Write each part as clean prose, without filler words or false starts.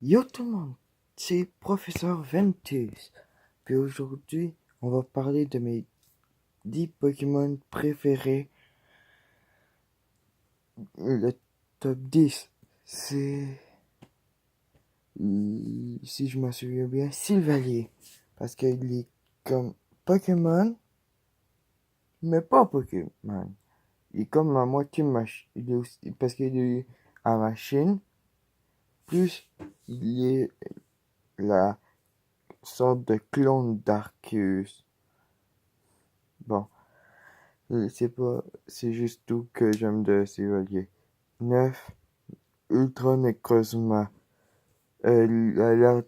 Yo tout le monde, c'est Professeur Ventus. Puis aujourd'hui, on va parler de mes 10 Pokémon préférés. Le top 10, c'est, si je m'en souviens bien, Sylvalier. Parce qu'il est comme Pokémon, mais pas Pokémon. Il est comme la moitié machine. Parce qu'il est à machine, plus il est la sorte de clone d'Arceus. Bon. C'est pas, c'est juste tout que j'aime de Chevalier. 9. Ultra Necrozma. Elle a l'air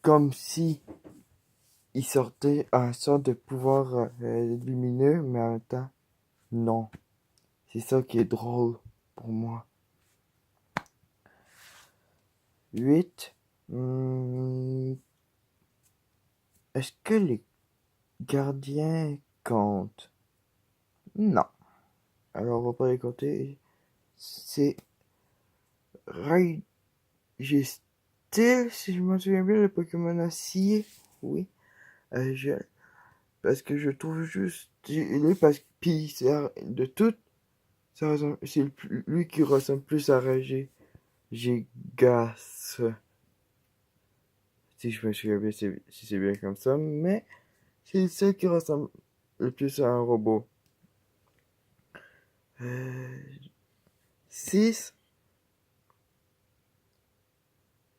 comme si il sortait un sort de pouvoir lumineux, mais en même temps, non. C'est ça qui est drôle pour moi. 8. Est-ce que les gardiens comptent? Non. Alors, on va pas les compter. C'est Registil, si je me souviens bien, le Pokémon acier. Oui. Euh, je- Parce que je trouve juste. Lui, parce que. Puis, de tout, c'est lui qui ressemble plus à Gigas. Si je me souviens bien, si c'est bien comme ça. Mais c'est celui qui ressemble le plus à un robot. Euh, 6.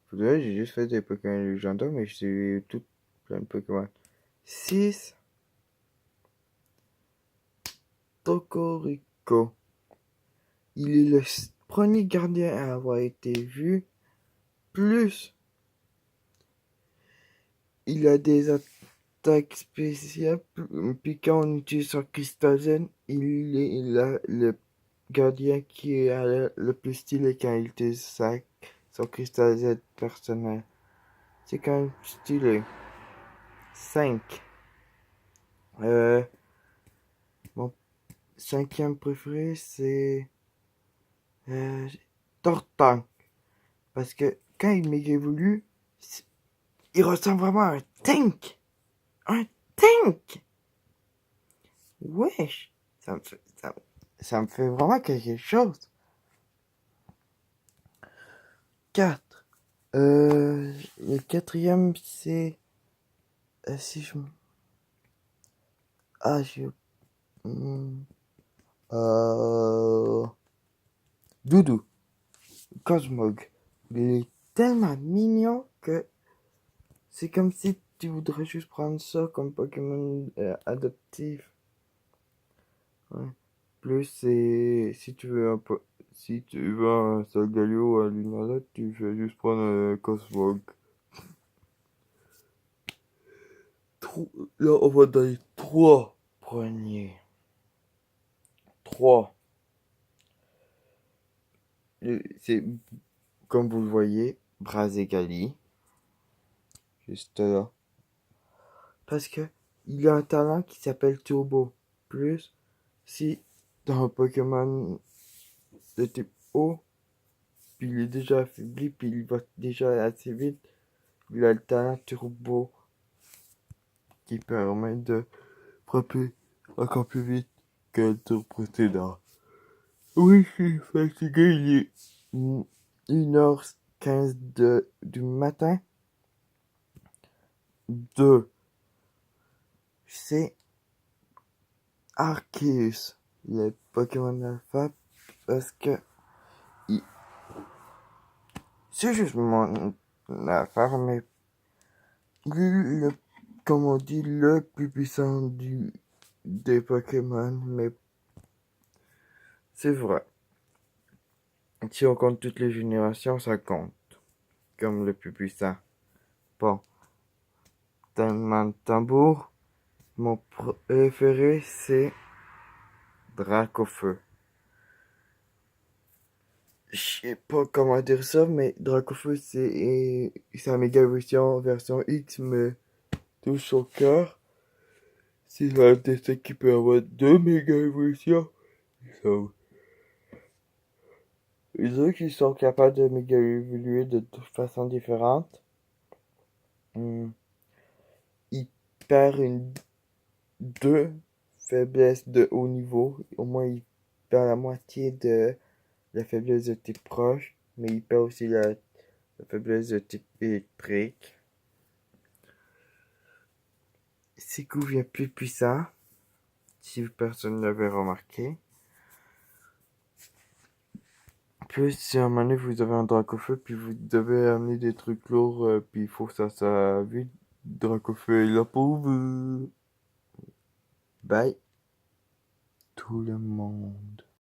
Faudrait, j'ai juste fait des Pokémon légendaires, mais j'ai tout plein de Pokémon. 6. Tokorico. Il est le premier gardien à avoir été vu. Plus, il a des attaques spéciales. Puis quand on utilise son cristal zen, il est le gardien qui a le plus stylé quand il utilise son cristal zen personnel. C'est quand même stylé. 5. Euh, Mon cinquième préféré, c'est euh, Tortank. Parce que quand il m'évolue, il ressemble vraiment à un tank. Un tank! Wesh! Ça me fait vraiment quelque chose. 4. Le quatrième, c'est. Si je. Ah, je. hmm, Euh. Doudou. Cosmog. Il est tellement mignon que c'est comme si tu voudrais juste prendre ça comme Pokémon adoptif. Ouais. Plus c'est si tu veux un peu si tu veux un Solgaleo à Lunala, tu fais juste prendre un Cosmog. Là, on va dans les trois premiers. 3. C'est comme vous le voyez, Brazegali, juste là. Parce que il a un talent qui s'appelle Turbo. Plus si dans un Pokémon de type eau, puis il est déjà affaibli, puis il va déjà assez vite, il a le talent Turbo qui permet de frapper encore plus vite que le tour précédent. Oui, je suis fatigué, il est 1h15 du matin. 2. C'est Arceus, le Pokémon Alpha, parce que c'est juste mon affaire, mais le, comme on dit, le plus puissant des Pokémon, mais c'est vrai. Si on compte toutes les générations, ça compte comme le plus puissant. Bon, tellement de tambour. Mon préféré, c'est Dracofeu. Je sais pas comment dire ça, mais Dracofeu, c'est sa méga version X me touche au cœur. C'est un dessin qui peut avoir deux méga évolutions. So, Les autres qui sont capables de méga évoluer de toute façon différente, hmm, ils perdent deux faiblesses de haut niveau. Au moins, ils perdent la moitié de la faiblesse de type proche, mais ils perdent aussi la faiblesse de type électrique. Siku devient plus puissant, si personne ne l'avait remarqué. Plus si à un moment donné vous avez un dracofeu, puis vous devez amener des trucs lourds, puis il faut que ça vite. Dracofeu est là pour vous. Bye tout le monde.